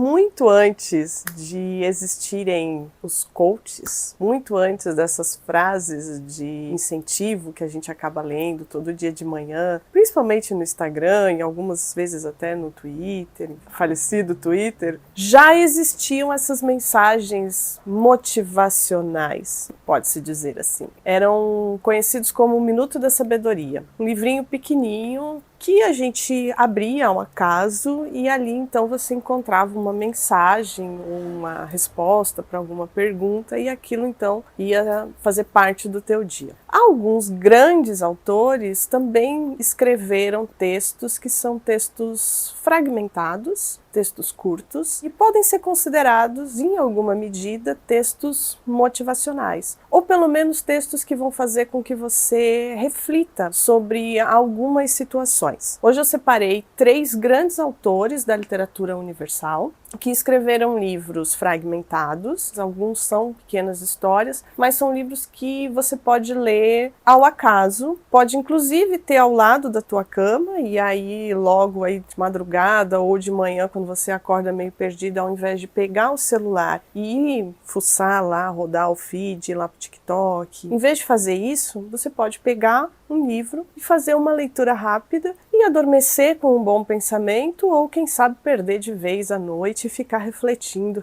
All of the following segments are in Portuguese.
muito antes de existirem os coaches, muito antes dessas frases de incentivo que a gente acaba lendo todo dia de manhã, principalmente no Instagram e algumas vezes até no Twitter, falecido Twitter, já existiam essas mensagens motivacionais, pode-se dizer assim. Eram conhecidos como o Minuto da Sabedoria, um livrinho pequenininho que a gente abria ao acaso e ali então você encontrava uma mensagem, uma resposta para alguma pergunta e aquilo então ia fazer parte do teu dia. Alguns grandes autores também escreveram textos que são textos fragmentados, textos curtos e podem ser considerados, em alguma medida, textos motivacionais, ou pelo menos textos que vão fazer com que você reflita sobre algumas situações. Hoje eu separei 3 grandes autores da literatura universal que escreveram livros fragmentados, alguns são pequenas histórias, mas são livros que você pode ler ao acaso, pode inclusive ter ao lado da tua cama e aí logo aí de madrugada ou de manhã quando você acorda meio perdido, ao invés de pegar o celular e fuçar lá, rodar o feed, ir lá pro TikTok, em vez de fazer isso, você pode pegar um livro e fazer uma leitura rápida e adormecer com um bom pensamento ou quem sabe perder de vez a noite e ficar refletindo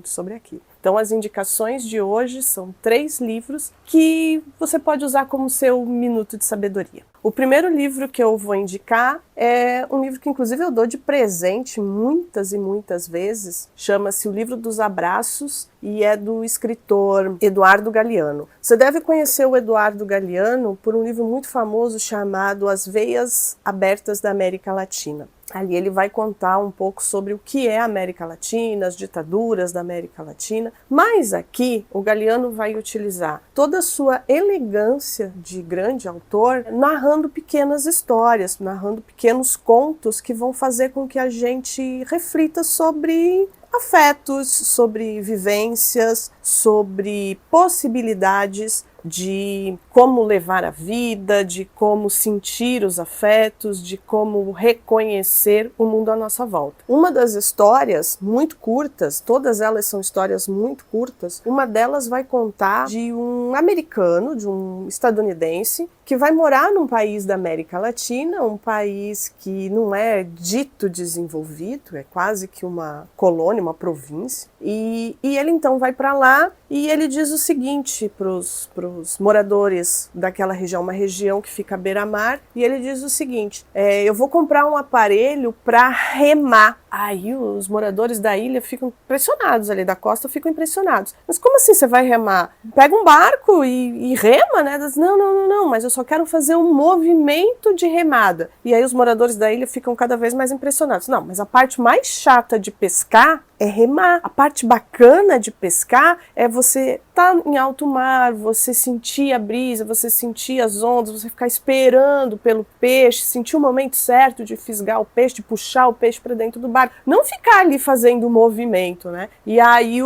sobre aquilo. Então as indicações de hoje são 3 livros que você pode usar como seu minuto de sabedoria. O primeiro livro que eu vou indicar é um livro que inclusive eu dou de presente muitas e muitas vezes, chama-se O Livro dos Abraços e é do escritor Eduardo Galeano. Você deve conhecer o Eduardo Galeano por um livro muito famoso chamado As Veias Abertas da América Latina. Ali ele vai contar um pouco sobre o que é a América Latina, as ditaduras da América Latina, mas aqui o Galeano vai utilizar toda a sua elegância de grande autor, narrando pequenas histórias, narrando pequenos contos que vão fazer com que a gente reflita sobre afetos, sobre vivências, sobre possibilidades de como levar a vida, de como sentir os afetos, de como reconhecer o mundo à nossa volta. Uma das histórias muito curtas, todas elas são histórias muito curtas, uma delas vai contar de um americano, de um estadunidense, que vai morar num país da América Latina, um país que não é dito desenvolvido, é quase que uma colônia, uma província, e ele então vai para lá e ele diz o seguinte para os moradores daquela região, uma região que fica à beira-mar, e ele diz o seguinte, eu vou comprar um aparelho para remar. Aí os moradores da ilha ficam impressionados, ali da costa ficam impressionados. Mas como assim você vai remar? Pega um barco e rema, né? Diz, não, mas eu só quero fazer um movimento de remada. E aí os moradores da ilha ficam cada vez mais impressionados. Não, mas a parte mais chata de pescar é remar. A parte bacana de pescar é você estar em alto mar, você sentir a brisa, você sentir as ondas, você ficar esperando pelo peixe, sentir o momento certo de fisgar o peixe, de puxar o peixe para dentro do barco. Não ficar ali fazendo o movimento, né? E aí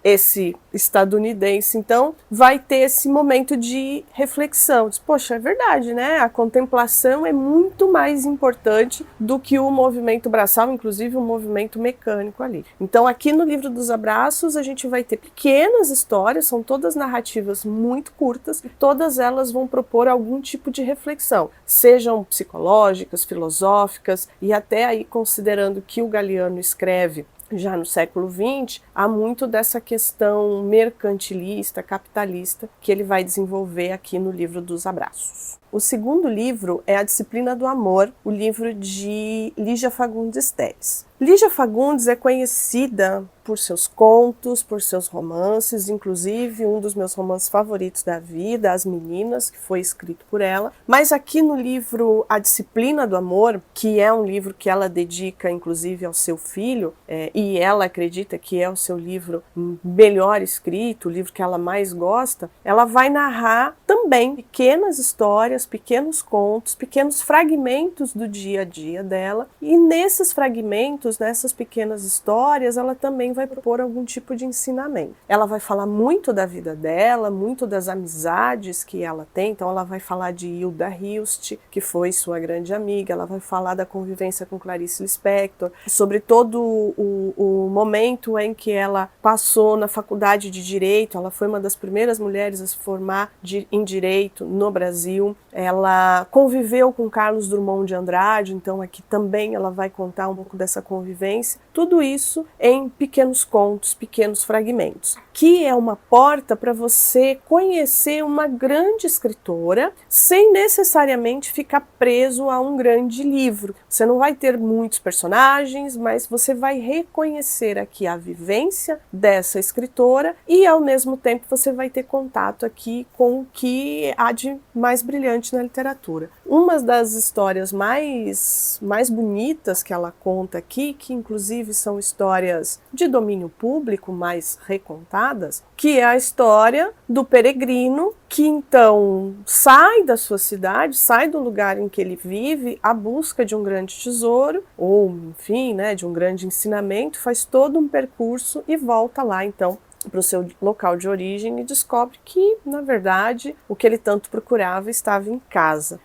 esse estadunidense, então, vai ter esse momento de reflexão. Diz, poxa, é verdade, né? A contemplação é muito mais importante do que o movimento braçal, inclusive o movimento mecânico ali. Então, aqui no Livro dos Abraços, a gente vai ter pequenas histórias, são todas narrativas muito curtas, e todas elas vão propor algum tipo de reflexão, sejam psicológicas, filosóficas, e até aí considerando que o Galeano escreve já no século XX, há muito dessa questão mercantilista, capitalista, que ele vai desenvolver aqui no Livro dos Abraços. O segundo livro é A Disciplina do Amor, o livro de Lígia Fagundes Telles. Lígia Fagundes é conhecida por seus contos, por seus romances, inclusive um dos meus romances favoritos da vida, As Meninas, que foi escrito por ela. Mas aqui no livro A Disciplina do Amor, que é um livro que ela dedica inclusive ao seu filho, e ela acredita que é o seu livro melhor escrito, o livro que ela mais gosta, ela vai narrar também pequenas histórias, pequenos contos, pequenos fragmentos do dia a dia dela, e nesses fragmentos contos, nessas pequenas histórias, ela também vai propor algum tipo de ensinamento. Ela vai falar muito da vida dela, muito das amizades que ela tem, então ela vai falar de Hilda Hilst, que foi sua grande amiga, ela vai falar da convivência com Clarice Lispector, sobre todo o momento em que ela passou na faculdade de Direito. Ela foi uma das primeiras mulheres a se formar em Direito no Brasil. Ela conviveu com Carlos Drummond de Andrade, então aqui também ela vai contar um pouco dessa convivência. Tudo isso em pequenos contos, pequenos fragmentos, que é uma porta para você conhecer uma grande escritora sem necessariamente ficar preso a um grande livro. Você não vai ter muitos personagens, mas você vai reconhecer aqui a vivência dessa escritora e, ao mesmo tempo, você vai ter contato aqui com o que há de mais brilhante na literatura. Uma das histórias mais bonitas que ela conta aqui, que inclusive são histórias de domínio público, mais recontadas, que é a história do peregrino que então sai da sua cidade, sai do lugar em que ele vive à busca de um grande tesouro, ou enfim, né, de um grande ensinamento, faz todo um percurso e volta lá então para o seu local de origem e descobre que, na verdade, o que ele tanto procurava estava em casa.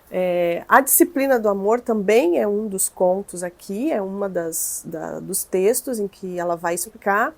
A Disciplina do Amor também é um dos contos aqui, é uma dos textos em que ela vai explicar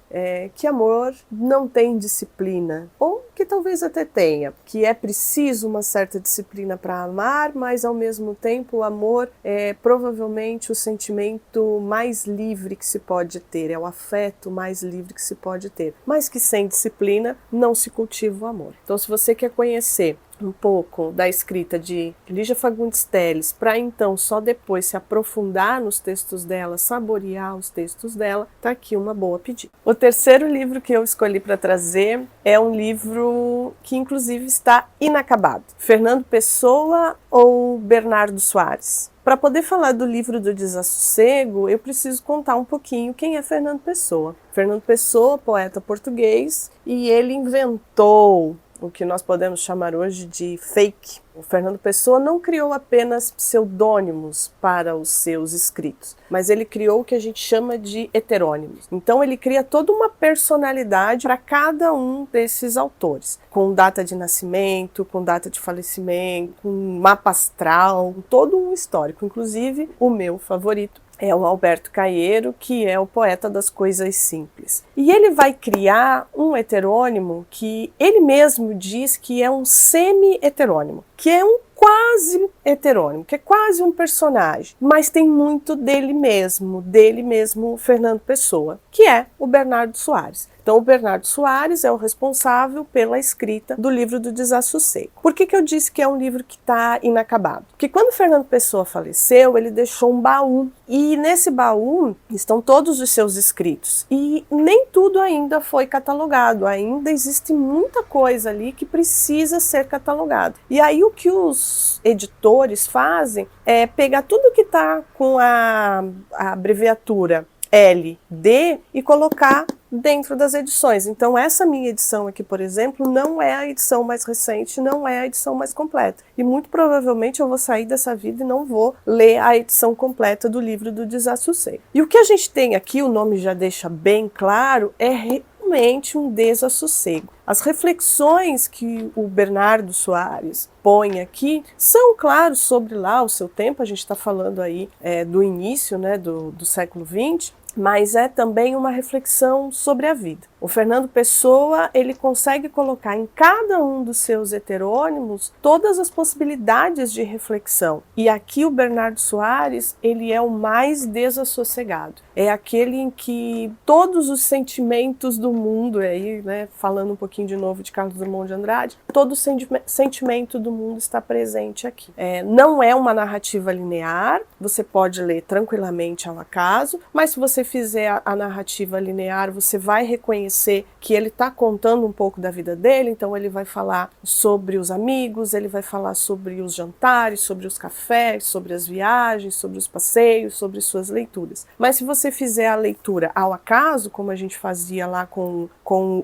que amor não tem disciplina, ou que talvez até tenha, que é preciso uma certa disciplina para amar, mas ao mesmo tempo o amor é provavelmente o sentimento mais livre que se pode ter, é o afeto mais livre que se pode ter, mas que sem disciplina não se cultiva o amor. Então, se você quer conhecer um pouco da escrita de Lígia Fagundes Telles, para então só depois se aprofundar nos textos dela, saborear os textos dela, tá aqui uma boa pedida. O terceiro livro que eu escolhi para trazer é um livro que inclusive está inacabado. Fernando Pessoa ou Bernardo Soares? Para poder falar do livro do Desassossego, eu preciso contar um pouquinho quem é Fernando Pessoa. Fernando Pessoa, poeta português, e ele inventou o que nós podemos chamar hoje de fake. O Fernando Pessoa não criou apenas pseudônimos para os seus escritos, mas ele criou o que a gente chama de heterônimos. Então ele cria toda uma personalidade para cada um desses autores, com data de nascimento, com data de falecimento, com mapa astral, todo um histórico. Inclusive, o meu favorito é o Alberto Caeiro, que é o poeta das coisas simples. E ele vai criar um heterônimo que ele mesmo diz que é um semi-heterônimo, que é um quase heterônimo, que é quase um personagem, mas tem muito dele mesmo, Fernando Pessoa, que é o Bernardo Soares. Então, o Bernardo Soares é o responsável pela escrita do livro do Desassossego. Por que eu disse que é um livro que está inacabado? Porque quando Fernando Pessoa faleceu, ele deixou um baú, e nesse baú estão todos os seus escritos, e nem tudo ainda foi catalogado, ainda existe muita coisa ali que precisa ser catalogado. E aí o que os editores fazem é pegar tudo que está com a abreviatura LD e colocar dentro das edições. Então essa minha edição aqui, por exemplo, não é a edição mais recente, não é a edição mais completa. E muito provavelmente eu vou sair dessa vida e não vou ler a edição completa do livro do Desassossego. E o que a gente tem aqui, o nome já deixa bem claro, é realmente um desassossego. As reflexões que o Bernardo Soares põe aqui são, claro, sobre lá o seu tempo. A gente está falando aí do início, né, do século XX, mas é também uma reflexão sobre a vida. O Fernando Pessoa, ele consegue colocar em cada um dos seus heterônimos todas as possibilidades de reflexão. E aqui o Bernardo Soares, ele é o mais desassossegado. É aquele em que todos os sentimentos do mundo, aí, né, falando um pouquinho de novo de Carlos Drummond de Andrade, todo o sentimento do mundo está presente aqui. Não é uma narrativa linear, você pode ler tranquilamente ao acaso, mas se você fizer a narrativa linear, você vai reconhecer reconhecer que ele está contando um pouco da vida dele, então ele vai falar sobre os amigos, ele vai falar sobre os jantares, sobre os cafés, sobre as viagens, sobre os passeios, sobre suas leituras. Mas se você fizer a leitura ao acaso, como a gente fazia lá com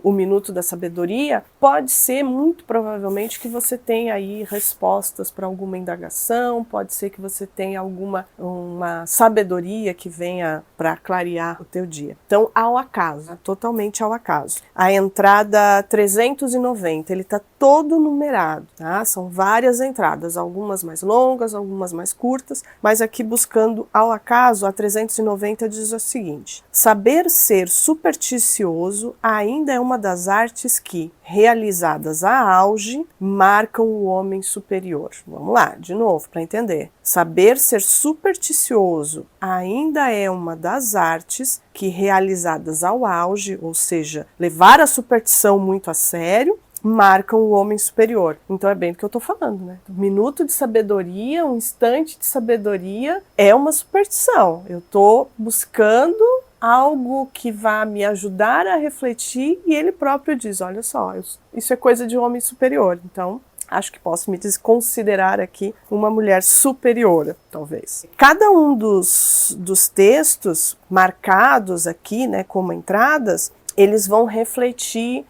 o Minuto da Sabedoria, pode ser muito provavelmente que você tenha aí respostas para alguma indagação, pode ser que você tenha uma sabedoria que venha para clarear o teu dia. Então, ao acaso, totalmente ao acaso. A entrada 390, ele está todo numerado, tá? São várias entradas, algumas mais longas, algumas mais curtas, mas aqui buscando ao acaso, a 390 diz o seguinte: saber ser supersticioso ainda é uma das artes que, realizadas a auge, marcam o homem superior. Vamos lá, de novo, para entender. Saber ser supersticioso ainda é uma das artes que, realizadas ao auge, ou seja, levar a superstição muito a sério, marcam o homem superior. Então é bem do que eu estou falando, né? Um minuto de sabedoria, um instante de sabedoria é uma superstição. Eu estou buscando algo que vá me ajudar a refletir e ele próprio diz, olha só, isso é coisa de um homem superior. Então, acho que posso me considerar aqui uma mulher superior, talvez. Cada um dos textos marcados aqui, né, como entradas, eles vão refletir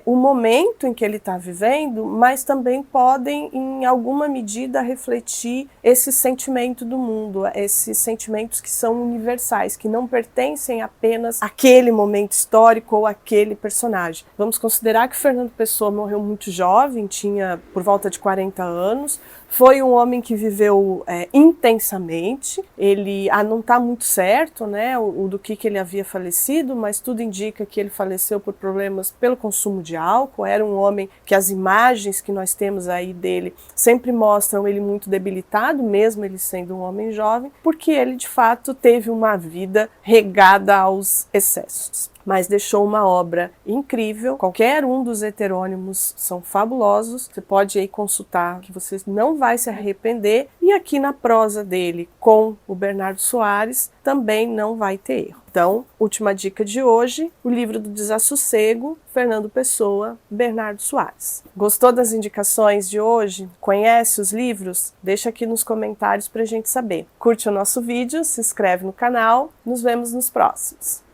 o momento em que ele está vivendo, mas também podem, em alguma medida, refletir esse sentimento do mundo, esses sentimentos que são universais, que não pertencem apenas àquele momento histórico ou àquele personagem. Vamos considerar que Fernando Pessoa morreu muito jovem, tinha por volta de 40 anos, foi um homem que viveu intensamente, ele não está muito certo, né, do que ele havia falecido, mas tudo indica que ele faleceu por problemas pelo consumo de álcool. Era um homem que as imagens que nós temos aí dele sempre mostram ele muito debilitado, mesmo ele sendo um homem jovem, porque ele de fato teve uma vida regada aos excessos. Mas deixou uma obra incrível. Qualquer um dos heterônimos são fabulosos. Você pode aí consultar, que você não vai se arrepender. E aqui na prosa dele com o Bernardo Soares também não vai ter erro. Então, última dica de hoje, o livro do Desassossego, Fernando Pessoa, Bernardo Soares. Gostou das indicações de hoje? Conhece os livros? Deixa aqui nos comentários para a gente saber. Curte o nosso vídeo, se inscreve no canal, nos vemos nos próximos.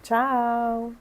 Tchau!